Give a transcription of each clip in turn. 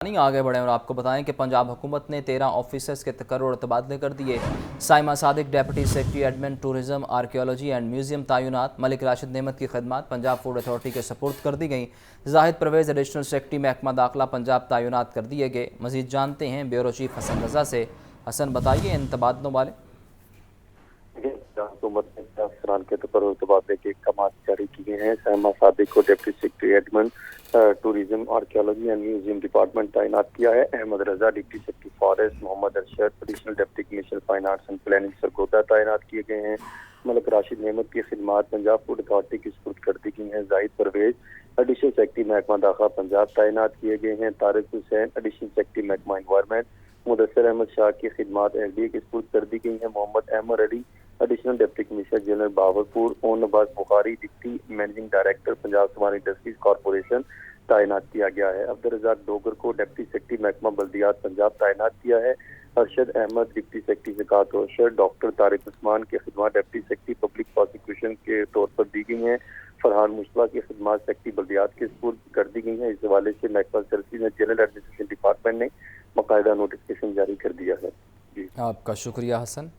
आगे बढ़ें और आपको बताएं कि पंजाब हुकूमत ने 13 ऑफिसर्स के तकर्रुर और तबादले कर दिए। Saima Sadiq deputy secretary admin tourism archaeology and museum तैनात। मलिक राशिद नेमत की खदमात पंजाब फूड अथॉरिटी के सपुर्द कर दी गई। जाहिद परवेज़ एडिशनल सेक्रेटरी महकमा दाखिला पंजाब तैनात कर दिए गए। मजीद जानते हैं ब्यूरो चीफ हसन रजा से। हसन, बताइए इन तबादलों वाले। हुकूमत ने अफसरान के तबादले के अहकाम जारी किए हैं। साइमा सादिक को deputy secretary admin tourism archaeology and museum department तैनात किया है। Ahmad Raza deputy secretary forest, Mohammad Arshad additional deputy commissioner finance and planning Sargodha तैनात किए गए हैं। मलिक राशिद नेमत की खिदमात पंजाब फूड अथॉरिटी की सुपुर्द कर दी गई हैं। जाहिद परवेज एडिशनल सेक्रेटरी महकमा दाखिला पंजाब तैनात किए गए हैं। तारिक हुसैन एडिशनल सेक्रेटरी महकमा एनवायरमेंट, मुदस्सिर अहमद शाह की खिदमात एफडीए की सुपुर्द कर दी गई हैं। Mohammad Ahmad Ali additional deputy commissioner general Bahawalpur, Aun Nawaz Bukhari deputy managing director Punjab सवारी इंडस्ट्रीज कॉरपोरेशन तैनात किया गया है। अब्दुल रज़ाक डोगर को डिप्टी सेक्रेटरी महकमा बल्दियात पंजाब तैनात किया है। अरशद अहमद डिप्टी सेक्रेटरी ज़कात रोशर, डॉक्टर तारिक उस्मान की खिदमात डिप्टी सेक्रेटरी पब्लिक प्रोसिक्यूशन के तौर पर दी गई हैं। फरहान मुश्तबा की खिदमात सेक्रेटरी बल्दियात के सुपुर्द कर दी गई हैं। इस हवाले से महकमा सर्विस ने जनरल एडमिनिस्ट्रेशन डिपार्टमेंट ने बाकायदा नोटिफिकेशन जारी कर दिया है। जी, आपका शुक्रिया हसन।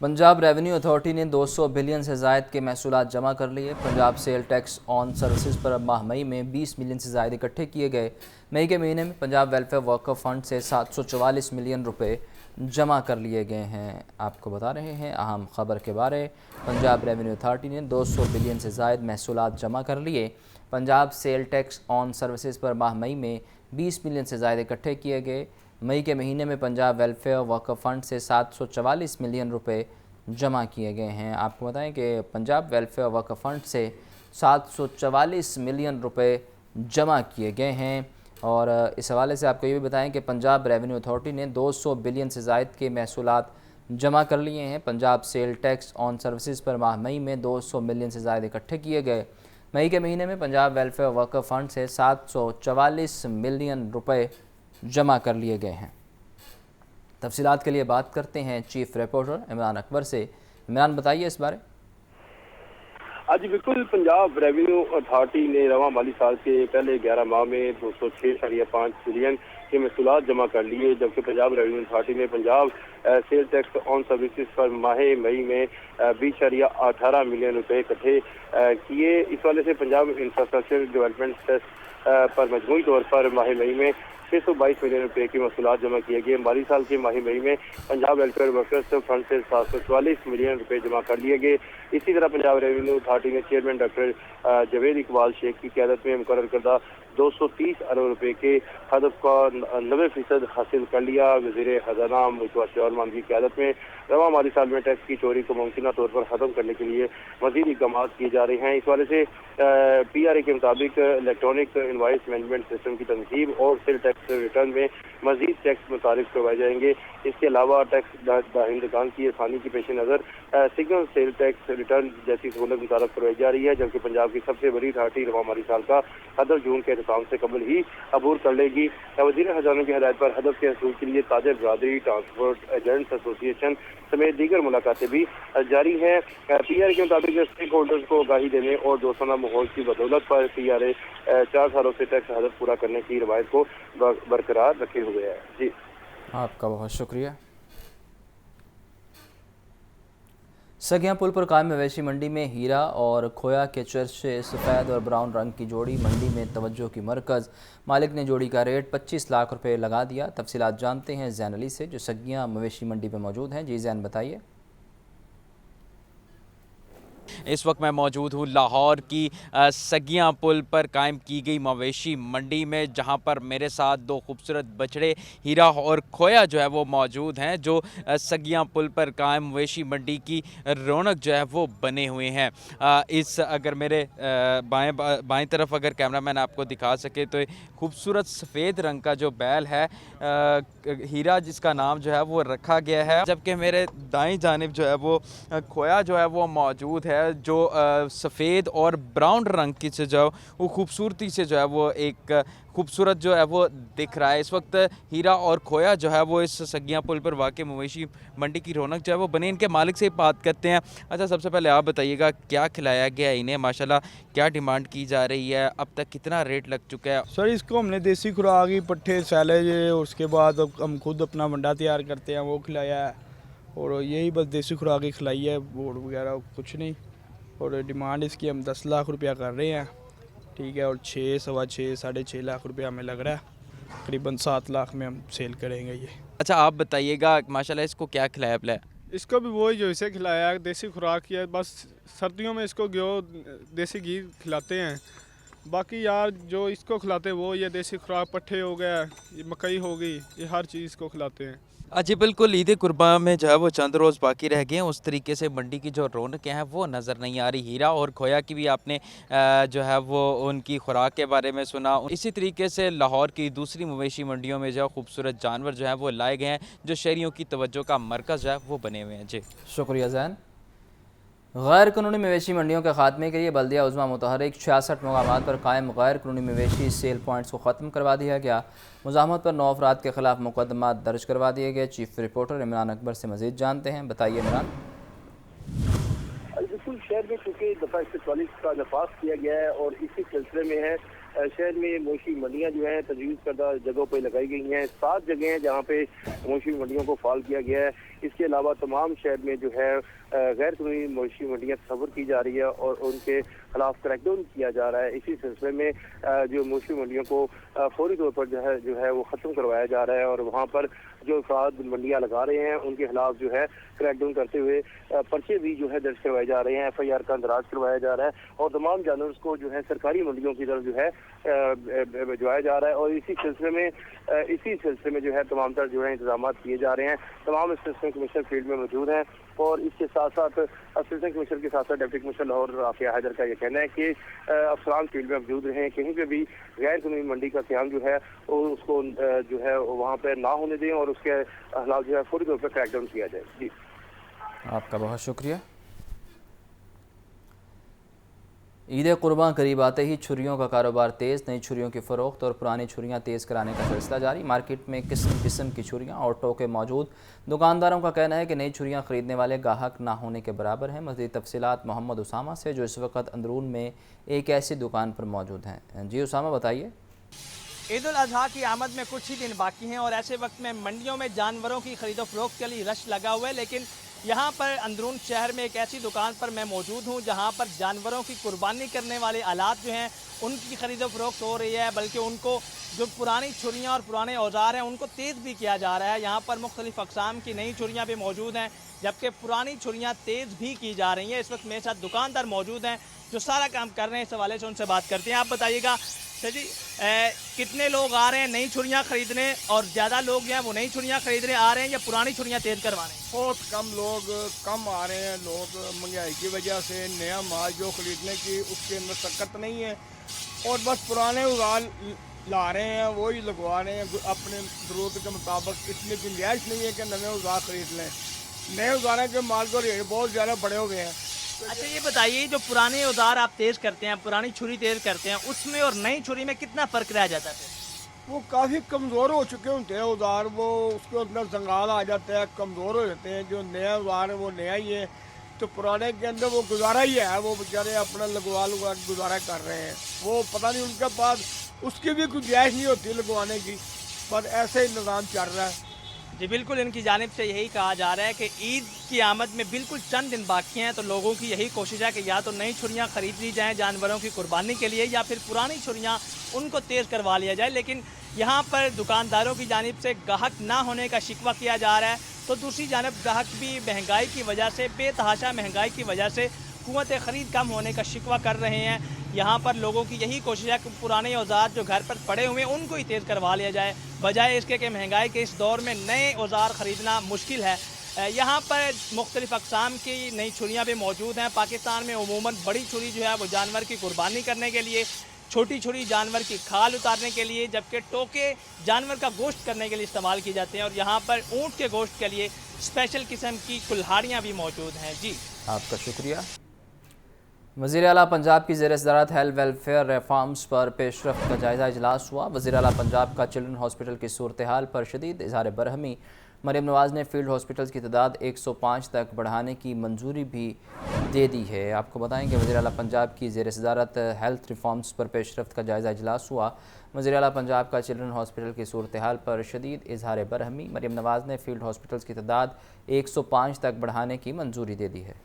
पंजाब रेवेन्यू अथॉरिटी ने 200 बिलियन से ज़ायद के महसूलात जमा कर लिए। Punjab sale tax on services पर माह मई में 20 मिलियन से ज़ायद इकट्ठे किए गए। मई के महीने में पंजाब वेलफेयर वर्कर फंड से 744 मिलियन रुपए जमा कर लिए गए हैं। आपको बता रहे हैं अहम खबर के बारे। पंजाब रेवेन्यू अथॉरिटी ने 200 बिलियन से ज़ायद महसूलात जमा कर लिए। Punjab sale tax on services पर माह मई में 20 मिलियन से ज़ायद इकट्ठे किए गए। मई के महीने में पंजाब वेलफेयर वर्कर फंड से 744 मिलियन रुपए जमा किए गए हैं। आपको बताएं कि पंजाब वेलफेयर वर्कर फंड से 744 मिलियन रुपए जमा किए गए हैं। और इस हवाले से आपको ये भी बताएं कि पंजाब रेवेन्यू अथॉरिटी ने 200 बिलियन से ज़ायद के महसूलात जमा कर लिए हैं। Punjab sale tax on services पर माह मई में 200 मिलियन से ज़ायद इकट्ठे किए गए। मई के महीने में पंजाब वेलफेयर वर्कर फंड से 744 मिलियन रुपए जमा कर लिए गए हैं। तफसीलात के लिए बात करते हैं चीफ रिपोर्टर इमरान अकबर से। इमरान, बताइए इस बारे। आज बिल्कुल पंजाब रेवेन्यू अथॉरिटी ने रवा माली साल के पहले 11 माह में 206.5 बिलियन के महसूलात जमा कर लिए, जबकि पंजाब रेवेन्यू अथॉरिटी ने Punjab sale tax on services पर माह मई में 20.18 मिलियन रुपए इकट्ठे किए। इस वाले से पंजाब इंफ्रास्ट्रक्चर डेवलपमेंट सेस पर मजमूई तौर पर माह मई में 622 मिलियन रुपए की महसूलात जमा किए गए। माली साल के माह मई में पंजाब वेलफेयर वर्कर्स फंड से 744 मिलियन रुपए जमा कर लिए गए। इसी तरह पंजाब रेवेन्यू अथॉरिटी ने चेयरमैन डॉक्टर जावेद इकबाल शेख की क़यादत में मुकर्रर करदा 230 अरब रुपए के हदफ का 90% हासिल कर लिया। वज़ीर खजाना मुतवक्किल रहमान की क़यादत में रवा माली साल में टैक्स की चोरी को मुमकिन तौर पर ख़त्म करने के लिए मज़ीद इक़दाम किए जा रहे हैं। इस वाले से PRA के मुताबिक इलेक्ट्रॉनिक इनवाइस मैनेजमेंट सिस्टम की तनसीब और सेल टैक्स रिटर्न में मज़ीद टैक्स मुतारिफ करवाए जाएंगे। इसके अलावा टैक्स दहिंदगान की आसानी की पेश नज़र सिग्नल सेल टैक्स रिटर्न जैसी सहूलत मुतारफ करवाई जा रही है, जबकि पंजाब की सबसे बड़ी अथॉरिटी रवा माली साल का हदफ जून के अख्ताम से कबल ही अबूर कर लेगी। वज़ीर खजाना की हिदायत पर हदफ के हसूल के लिए ताजर बरादरी, ट्रांसपोर्ट एजेंट्स एसोसिएशन समेत दीगर मुलाकातें भी जारी हैं। PRA के मुताबिक स्टेक होल्डर्स को आगाही देने और दोस्ताना माहौल की बदौलत पर PRA 4 सालों से टैक्स हदफ पूरा करने की रवायत को बरकरार रखे हुए है। जी, आपका बहुत शुक्रिया। सगिया पुल पर कायम मवेशी मंडी में हीरा और खोया के चर्चे सफ़ेद और ब्राउन रंग की जोड़ी मंडी में तवज्जो की मरकज़। मालिक ने जोड़ी का रेट 25 लाख रुपए लगा दिया। तफसीलात जानते हैं जैन अली से, जो सगिया मवेशी मंडी में मौजूद हैं। जी जैन, बताइए। इस वक्त मैं मौजूद हूँ लाहौर की सगिया पुल पर कायम की गई मवेशी मंडी में, जहाँ पर मेरे साथ दो खूबसूरत बछड़े हीरा और खोया जो है वो मौजूद हैं, जो सगिया पुल पर कायम मवेशी मंडी की रौनक जो है वो बने हुए हैं। इस अगर मेरे बाएं तरफ अगर कैमरामैन आपको दिखा सके तो खूबसूरत सफ़ेद रंग का जो बैल है हीरा, जिसका नाम जो है वो रखा गया है, जबकि मेरे दाएं जानिब जो है वो खोया जो है वो मौजूद है, है जो सफ़ेद और ब्राउन रंग की से जो वो खूबसूरती से जो है वो एक खूबसूरत जो है वो दिख रहा है। इस वक्त हीरा और खोया जो है वो इस सगिया पुल पर वाक़ मवेशी मंडी की रौनक जो है वो बने। इनके मालिक से बात करते हैं। अच्छा, सबसे पहले आप बताइएगा क्या खिलाया गया इन्हें, माशाल्लाह क्या डिमांड की जा रही है, अब तक कितना रेट लग चुका है? सर इसको हमने देसी खुराक ही पट्ठे सैलेज और उसके बाद हम खुद अपना मंडा तैयार करते हैं वो खिलाया है, और यही बस देसी खुराक ही खिलाई है, बोर्ड वगैरह कुछ नहीं। और डिमांड इसकी हम 10 लाख रुपया कर रहे हैं, ठीक है, और 6, सवा 6, 6.5 लाख रुपया हमें लग रहा है। करीबन 7 लाख में हम सेल करेंगे ये। अच्छा, आप बताइएगा माशाल्लाह इसको क्या खिलाया पिलाया? इसको भी वही जो इसे खिलाया है, देसी खुराक की है। बस सर्दियों में इसको देसी घी खिलाते हैं, बाकी यार जो इसको खिलाते हैं वो ये देसी खुराक पट्ठे हो गया, ये मकई हो गई, ये हर चीज़ इसको खिलाते हैं। जी बिल्कुल, ईद कुर्बान में जो है वो चंद रोज़ बाकी रह गए हैं, उस तरीके से मंडी की जो रौनकें हैं वो नज़र नहीं आ रही। हीरा और खोया की भी आपने जो है वो उनकी खुराक के बारे में सुना। इसी तरीके से लाहौर की दूसरी मवेशी मंडियों में जो खूबसूरत जानवर जो हैं वो लाए गए हैं, जो शहरियों की तवज्जो का मरकज़ जो है वो बने हुए हैं। जी शुक्रिया ज़ैन। गैर कानूनी मवेशी मंडियों के खात्मे के लिए बल्दिया उज़्मा मुतहरिक 66 मकामात पर कायम गैर कानूनी मवेशी सेल पॉइंट्स को ख़त्म करवा दिया गया। मुज़ाहमत पर 9 अफराद के खिलाफ मुकदमा दर्ज करवा दिए गए। चीफ रिपोर्टर इमरान अकबर से मज़ीद जानते हैं। बताइए इमरान। बिल्कुल, शहर में चूँकि दफ़ा 144 का नफाज किया गया है और इसी सिलसिले में है शहर में मवेशी मंडियाँ जो हैं तजवीज़ करदा जगहों पर लगाई गई हैं। 7 जगह हैं जहाँ पे मवेशी मंडियों को फाल किया गया है। इसके अलावा तमाम शहर में जो है गैर कानूनी मवेशी मंडियाँ तस्वर की जा रही है और उनके खिलाफ क्रैकडाउन किया जा रहा है। इसी सिलसिले में जो मवेशी मंडियों को फौरी तौर पर जो है वो ख़त्म करवाया जा रहा है और वहाँ पर जो अफराद मंडियाँ लगा रहे हैं उनके खिलाफ जो है क्रैकडाउन करते हुए पर्चे भी जो है दर्ज करवाए जा रहे हैं, FIR का अंदराज करवाया जा रहा है और तमाम जानवर को जो है सरकारी मंडियों की तरफ जो है भिजवाया जा रहा है। और इसी सिलसिले में जो है तमाम तरह जो है इंतजाम किए जा रहे हैं। तमाम असिस्टेंट कमिश्नर फील्ड में मौजूद हैं और इसके साथ साथ असिस्टेंट कमिश्नर के साथ साथ डिप्टी कमिश्नर लाहौर राफिया हैदर का ये कहना है कि अफसरान फील्ड में मौजूद रहें, कहीं पे भी गैर कानूनी मंडी का क़याम जो है उसको जो है वहाँ पर ना होने दें और उसके खिलाफ जो है फौरी तौर पर क्रैकडाउन किया जाए। जी आपका बहुत शुक्रिया। ईद कुर्बान करीब आते ही छुरियों का कारोबार तेज़। नई छुरियों की फ़रोख्त और पुरानी छुरियां तेज़ कराने का सिलसिला जारी। मार्केट में किस्म किस्म की छुरियां और टोके मौजूद। दुकानदारों का कहना है कि नई छुरियां ख़रीदने वाले गाहक ना होने के बराबर हैं। मज़ीद तफसीलात मोहम्मद उसामा से, जो इस वक्त अंदरून में एक ऐसी दुकान पर मौजूद हैं। जी उसामा, बताइए। ईद उल अजहा की आमद में कुछ ही दिन बाकी हैं और ऐसे वक्त में मंडियों में जानवरों की खरीदो फरोख्त के लिए रश लगा हुआ है, लेकिन यहाँ पर अंदरून शहर में एक ऐसी दुकान पर मैं मौजूद हूँ जहाँ पर जानवरों की कुर्बानी करने वाले आलात जो हैं उनकी खरीदो फरोख्त हो रही है, बल्कि उनको जो पुरानी छुरियाँ और पुराने औजार हैं उनको तेज़ भी किया जा रहा है। यहाँ पर मुख्तलिफ़ अक़साम की नई छुरियाँ भी मौजूद हैं, जबकि पुरानी छुरियाँ तेज़ भी की जा रही हैं। इस वक्त मेरे साथ दुकानदार मौजूद हैं जो सारा काम कर रहे हैं, इस हवाले से उनसे बात करते हैं। आप बताइएगा सर जी, कितने लोग आ रहे हैं नई छुरियाँ खरीदने और ज़्यादा लोग जो हैं वो नई छुरियाँ खरीदने आ रहे हैं या पुरानी छुरियाँ तेज़ करवाने? बहुत कम लोग कम आ रहे हैं। लोग महंगाई की वजह से नया माल जो खरीदने की उसके अंदर सकत नहीं है और बस पुराने औजार ला रहे हैं, वही लगवा रहे हैं अपने ज़रूरत के मुताबिक। इसमें गुंजाइश नहीं है कि नए औजार खरीद लें। नए औजारों के माल को रेट बहुत ज़्यादा बढ़े हुए हैं। अच्छा ये बताइए, जो पुराने औजार आप तेज़ करते हैं, पुरानी छुरी तेज़ करते हैं, उसमें और नई छुरी में कितना फ़र्क रह जाता है? वो काफ़ी कमज़ोर हो चुके होते हैं औजार, वो उसके अंदर जंगाल आ जाता है, कमज़ोर हो जाते हैं। जो नया औजार है वो नया ही है, तो पुराने के अंदर वो गुजारा ही है, वो बेचारे अपना लगवा गुजारा कर रहे हैं। वो पता नहीं उनके पास उसकी भी गुंजाइश नहीं होती लगवाने की, पर ऐसे ही निज़ाम चल रहा है। जी बिल्कुल, इनकी जानिब से यही कहा जा रहा है कि ईद की आमद में बिल्कुल चंद दिन बाकी हैं, तो लोगों की यही कोशिश है कि या तो नई छुरियाँ ख़रीद ली जाएँ जानवरों की कुर्बानी के लिए या फिर पुरानी छुरियाँ उनको तेज़ करवा लिया जाए। लेकिन यहाँ पर दुकानदारों की जानिब से गाहक ना होने का शिकवा किया जा रहा है, तो दूसरी जानब ग्राहक भी महंगाई की वजह से, बेतहाशा महंगाई की वजह से क़ुव्वत ख़रीद कम होने का शिकवा कर रहे हैं। यहाँ पर लोगों की यही कोशिश है कि पुराने औजार जो घर पर पड़े हुए हैं उनको ही तेज़ करवा लिया जाए, बजाय इसके कि महंगाई के इस दौर में नए औजार ख़रीदना मुश्किल है। यहाँ पर मुख्तलिफ़ अक़साम की नई छुरियाँ भी मौजूद हैं। पाकिस्तान में उमूमन बड़ी छुरी जो है वो जानवर की कुर्बानी करने के लिए, छोटी छुरी जानवर की खाल उतारने के लिए, जबकि टोके जानवर का गोश्त करने के लिए इस्तेमाल की जाते हैं। और यहाँ पर ऊँट के गोश्त के लिए स्पेशल किस्म की कुल्हाड़ियाँ भी मौजूद हैं। जी आपका शुक्रिया। वज़ीर आला पंजाब की ज़ेर सदारत हेल्थ वेलफेयर रिफॉर्म्स पर पेशरफ्त का जायज़ा इजलास हुआ। वज़ीर आला पंजाब का चिल्ड्रन हॉस्पिटल की सूरत हाल पर शदीद इज़हार बरहमी। मरीम नवाज़ ने फील्ड हॉस्पिटल्स की तादाद 105 तक बढ़ाने की मंजूरी भी दे दी है। आपको बताएं कि वज़ीर आला पंजाब की ज़ेर सदारत हेल्थ रिफॉर्म्स पर पेशरफ्त का जायज़ा इजलास हुआ। वज़ीर आला पंजाब का चिल्ड्रन हॉस्पिटल की सूरत हाल पर शदीद इज़हार बरहमी। मरीम नवाज़ ने फील्ड हॉस्पिटल्स की तादाद 105 तक बढ़ाने की मंजूरी दे दी है।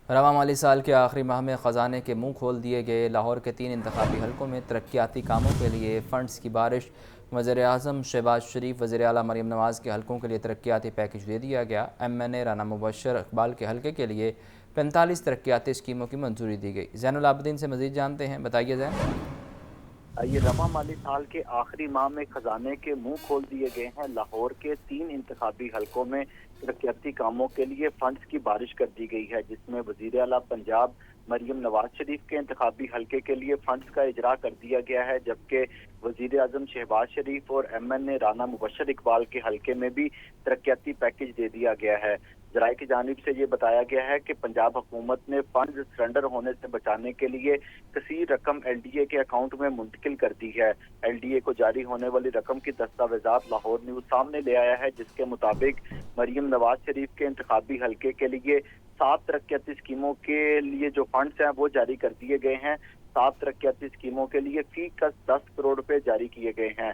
रवां माली साल के आखिरी माह में ख़जाने के मुंह खोल दिए गए। लाहौर के 3 इंतखाबी हलकों में तरक्याती कामों के लिए फ़ंड्स की बारिश। वज़ीर-ए-आज़म शहबाज शरीफ, वज़ीर आला मरीम नवाज़ के हलकों के लिए तरक्याती पैकेज दे दिया गया। MNA राना मुबशर इकबाल के हलके के लिए 45 तरक्याती स्कीमों की मंजूरी दी गई। ज़ैनुल आबिदीन से मज़ीद जानते हैं, बताइए ज़ैन। ये रवां माली साल के आखिरी माह में खजाने के मुंह खोल दिए गए हैं। लाहौर के 3 इंतखाबी हलकों में तरक्याती कामों के लिए फंड्स की बारिश कर दी गई है, जिसमें वज़ीर आला पंजाब मरीम नवाज शरीफ के इंतखाबी हलके के लिए फंड्स का इजरा कर दिया गया है, जबकि वज़ीर आज़म शहबाज शरीफ और MNA राना मुबशर इकबाल के हलके में भी तरक्याती पैकेज दे दिया गया है। जराये की जानिब से ये बताया गया है कि पंजाब हुकूमत ने फंड सरेंडर होने से बचाने के लिए कसीर रकम LDA के अकाउंट में मुंतकिल कर दी है। LDA को जारी होने वाली रकम की दस्तावेजात लाहौर न्यूज़ सामने ले आया है, जिसके मुताबिक मरीम नवाज शरीफ के इंतखाबी हलके के लिए 7 तरक्याती स्कीमों के लिए जो फंड्स हैं वो जारी कर दिए गए हैं। 7 तरक्याती स्कीमों के लिए फी कस 10 करोड़ रुपए जारी किए गए हैं।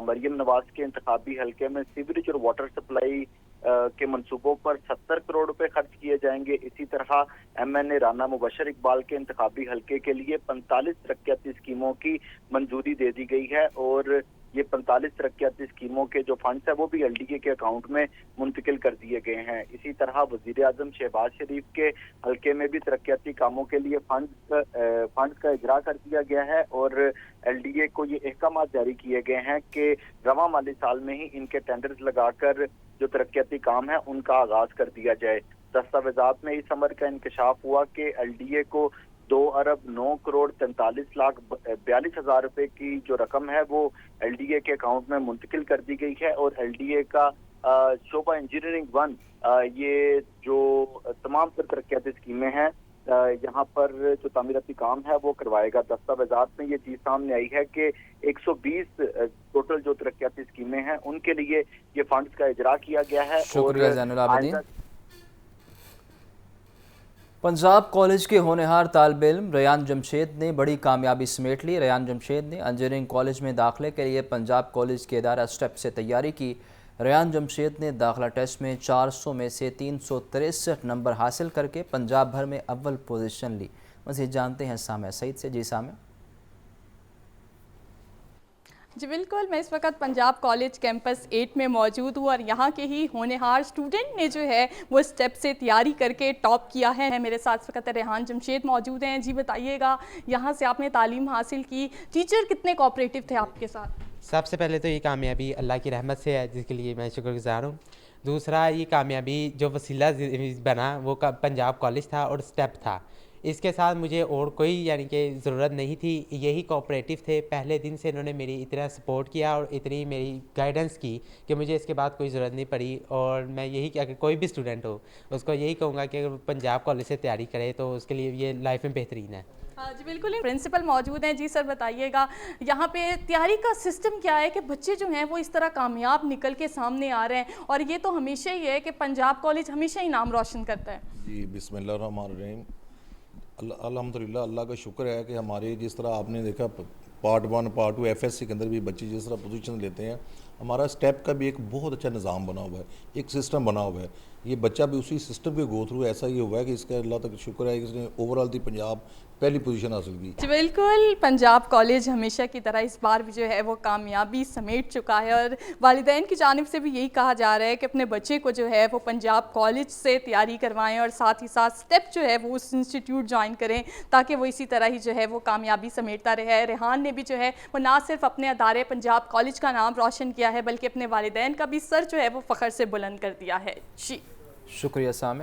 मरीम नवाज के इंतखाबी हलके में सीवरेज और वाटर सप्लाई के मंसूबों पर 70 करोड़ रुपए खर्च किए जाएंगे। इसी तरह MNA राना मुबशर इकबाल के इंतखाबी हलके के लिए 45 तरक्याती स्कीमों की मंजूरी दे दी गई है और ये 45 तरक्याती स्कीमों के जो फंड्स है वो भी LDA के अकाउंट में मुंतकिल कर दिए गए हैं। इसी तरह वज़ीर आज़म शहबाज शरीफ के हलके में भी तरक्याती कामों के लिए फंड्स का इजरा कर दिया गया है और LDA को ये अहकामात जारी किए गए हैं कि रवां माली साल में ही इनके टेंडर्स लगाकर जो तरक्याती काम है उनका आगाज कर दिया जाए। दस्तावेजात में इस अमर का इंकशाफ हुआ कि LDA को 2 अरब 9 करोड़ 43 लाख 42 हजार रुपए की जो रकम है वो LDA के अकाउंट में मुंतकिल कर दी गई है और LDA का शोबा इंजीनियरिंग 1 ये जो तमाम तरक्याती स्कीमें हैं यहाँ पर जो तामीराती काम है वो करवाएगा। दस्तावेजात में ये चीज सामने आई है कि 120 टोटल जो तरक्याती स्कीमें हैं उनके लिए ये फंड्स का इजरा किया गया है। शुक्रिया ज़ैनुल आबिदीन। पंजाब कॉलेज के होनहार तालिब इल्म रेयान जमशेद ने बड़ी कामयाबी समेट ली। रेयान जमशेद ने इंजीनियरिंग कॉलेज में दाखिले के लिए पंजाब कॉलेज के इदारा स्टेप से तैयारी की। रेयान जमशेद ने दाखिला टेस्ट में 400 में से 363 नंबर हासिल करके पंजाब भर में अव्वल पोजीशन ली। मज़ीद जानते हैं सामिया सईद से। जी सामिया। जी बिल्कुल, मैं इस वक्त पंजाब कॉलेज कैंपस 8 में मौजूद हूँ और यहाँ के ही होनहार स्टूडेंट ने जो है वो स्टेप से तैयारी करके टॉप किया है। मेरे साथ इस वक्त रेहान जमशेद मौजूद हैं। जी बताइएगा, यहाँ से आपने तालीम हासिल की, टीचर कितने कोऑपरेटिव थे आपके साथ? सबसे पहले तो ये कामयाबी अल्लाह की रहमत से है, जिसके लिए मैं शुक्रगुज़ार हूँ। दूसरा, ये कामयाबी जो वसीला बना वो पंजाब कॉलेज था और स्टेप था। इसके साथ मुझे और कोई यानी कि ज़रूरत नहीं थी, यही कोऑपरेटिव थे। पहले दिन से इन्होंने मेरी इतना सपोर्ट किया और इतनी मेरी गाइडेंस की कि मुझे इसके बाद कोई ज़रूरत नहीं पड़ी। और मैं यही, अगर कोई भी स्टूडेंट हो उसको यही कहूँगा कि अगर पंजाब कॉलेज से तैयारी करे तो उसके लिए ये लाइफ में बेहतरीन है। जी बिल्कुल, प्रिंसिपल मौजूद हैं। जी सर बताइएगा, यहाँ पे तैयारी का सिस्टम क्या है कि बच्चे जो हैं वो इस तरह कामयाब निकल के सामने आ रहे हैं और ये तो हमेशा ही है कि पंजाब कॉलेज हमेशा ही नाम रोशन करता है। जी बिस्मिल्लाहिर्रहमानिर्रहीम। अल्हम्दुलिल्लाह, अल्लाह का शुक्र है कि हमारे जिस तरह आपने देखा पार्ट 1 पार्ट 2 FSC के अंदर भी बच्चे जिस तरह पोजीशन लेते हैं, हमारा स्टेप का भी एक बहुत अच्छा निज़ाम बना हुआ है, एक सिस्टम बना हुआ है। ये बच्चा भी उसी सिस्टम के गो थ्रू ऐसा ही हुआ है कि इसका अल्लाह तक शुक्र है कि इसने ओवरऑल दी पंजाब पहली पोजीशन हासिल की। बिल्कुल, पंजाब कॉलेज हमेशा की तरह इस बार भी जो है वो कामयाबी समेट चुका है और वालिदैन की जानिब से भी यही कहा जा रहा है कि अपने बच्चे को जो है वो पंजाब कॉलेज से तैयारी करवाएं और साथ ही साथ स्टेप जो है वो उस इंस्टीट्यूट ज्वाइन करें ताकि वो इसी तरह ही जो है वो कामयाबी समेटता रहे। रेहान ने भी जो है वो ना सिर्फ अपने अदारे पंजाब कॉलेज का नाम रोशन किया है बल्कि अपने वालिदैन का भी सर जो है वो फ़ख्र से बुलंद कर दिया है। जी शुक्रिया सामिया।